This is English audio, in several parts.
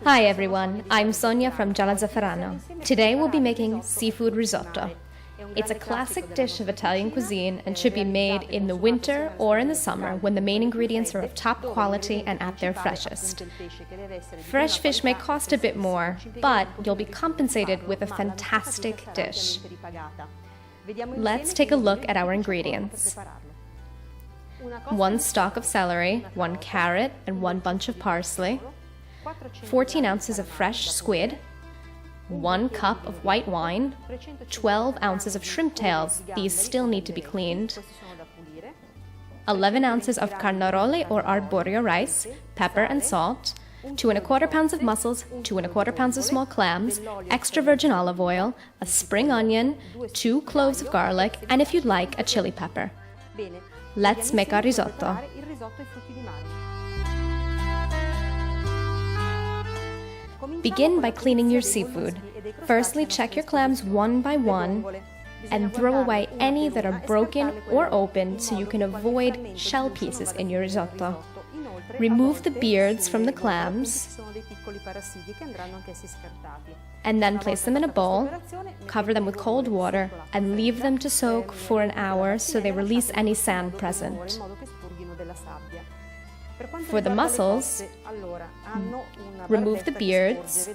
Hi everyone, I'm Sonia from Gialla Zafferano. Today we'll be making seafood risotto. It's a classic dish of Italian cuisine and should be made in the winter or in the summer when the main ingredients are of top quality and at their freshest. Fresh fish may cost a bit more, but you'll be compensated with a fantastic dish. Let's take a look at our ingredients. 1 stalk of celery, 1 carrot, and 1 bunch of parsley, 14 ounces of fresh squid, 1 cup of white wine, 12 ounces of shrimp tails, these still need to be cleaned, 11 ounces of carnaroli or arborio rice, pepper and salt, 2 1/4 pounds of mussels, 2 1/4 pounds of small clams, extra virgin olive oil, a spring onion, 2 cloves of garlic, and if you'd like, a chili pepper. Let's make our risotto. Begin by cleaning your seafood. Firstly, check your clams one by one and throw away any that are broken or open so you can avoid shell pieces in your risotto. Remove the beards from the clams and then place them in a bowl, cover them with cold water, and leave them to soak for an hour so they release any sand present. For the mussels, remove the beards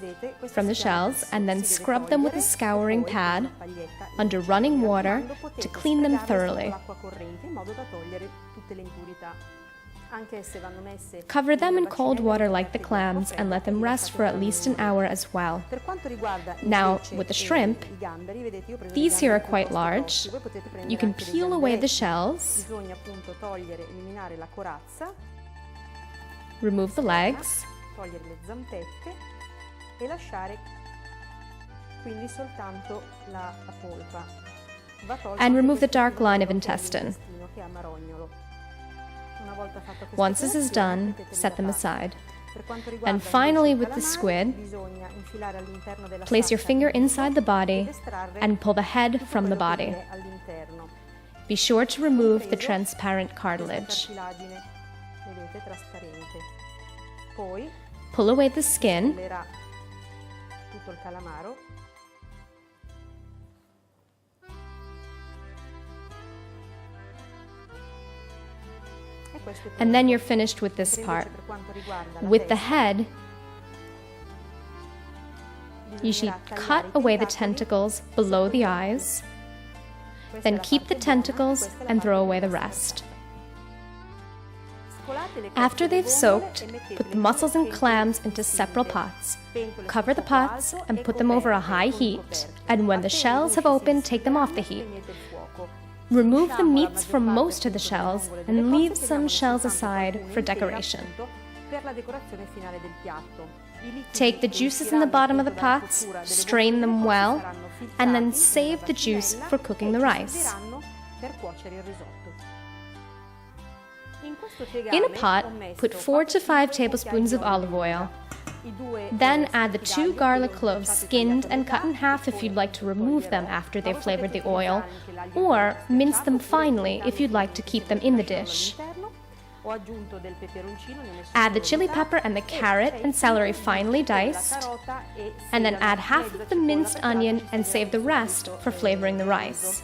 from the shells and then scrub them with a scouring pad under running water to clean them thoroughly. Cover them in cold water like the clams and let them rest for at least an hour as well. Now, with the shrimp, these here are quite large. You can peel away the shells, remove the legs, and remove the dark line of intestine. Once this is done, set them aside. And finally, with the squid, place your finger inside the body and pull the head from the body. Be sure to remove the transparent cartilage. Pull away the skin and then you're finished with this part. With the head, you should cut away the tentacles below the eyes, then keep the tentacles and throw away the rest. After they've soaked, put the mussels and clams into separate pots. Cover the pots and put them over a high heat, and when the shells have opened, take them off the heat. Remove the meats from most of the shells and leave some shells aside for decoration. Take the juices in the bottom of the pots, strain them well, and then save the juice for cooking the rice. In a pot, put 4 to 5 tablespoons of olive oil. Then add the 2 garlic cloves skinned and cut in half if you'd like to remove them after they've flavored the oil, or mince them finely if you'd like to keep them in the dish. Add the chili pepper and the carrot and celery finely diced, and then add half of the minced onion and save the rest for flavoring the rice.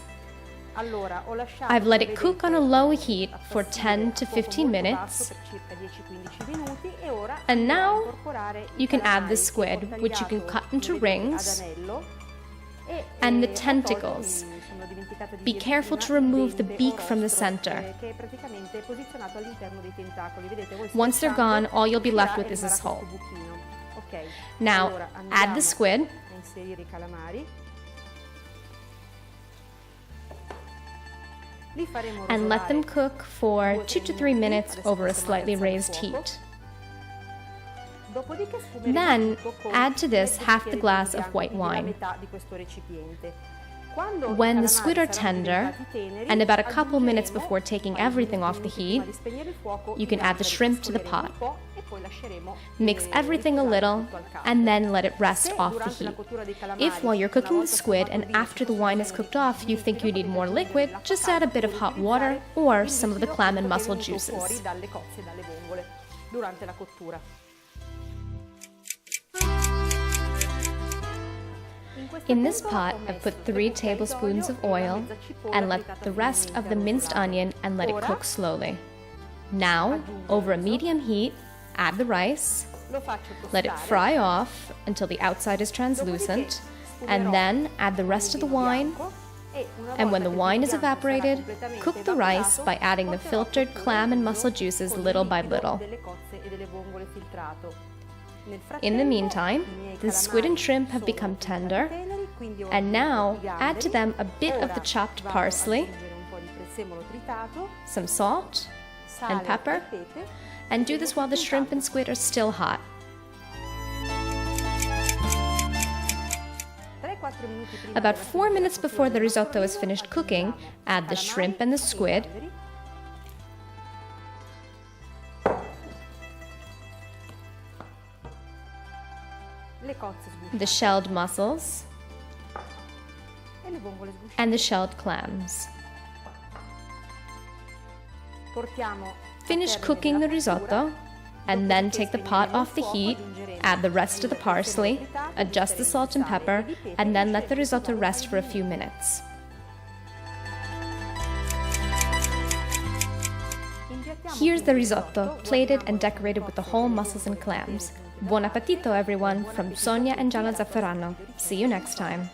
I've let it cook on a low heat for 10 to 15 minutes. And now you can add the squid, which you can cut into rings, and the tentacles. Be careful to remove the beak from the center. Once they're gone, all you'll be left with is this whole. Now, add the squid. And let them cook for 2 to 3 minutes over a slightly raised heat. Then, add to this half the glass of white wine. When the squid are tender, and about a couple minutes before taking everything off the heat, you can add the shrimp to the pot. Mix everything a little, and then let it rest off the heat. If while you're cooking the squid and after the wine is cooked off you think you need more liquid, just add a bit of hot water or some of the clam and mussel juices. In this pot, I've put 3 tablespoons of oil and let the rest of the minced onion and let it cook slowly. Now, over a medium heat, add the rice, let it fry off until the outside is translucent, and then add the rest of the wine. And when the wine is evaporated, cook the rice by adding the filtered clam and mussel juices little by little. In the meantime, the squid and shrimp have become tender, and now add to them a bit of the chopped parsley, some salt and pepper, and do this while the shrimp and squid are still hot. About 4 minutes before the risotto is finished cooking, add the shrimp and the squid, the shelled mussels, and the shelled clams. Finish cooking the risotto, and then take the pot off the heat, add the rest of the parsley, adjust the salt and pepper, and then let the risotto rest for a few minutes. Here's the risotto, plated and decorated with the whole mussels and clams. Buon appetito, everyone, from Sonia and Gianna Zafferano. See you next time.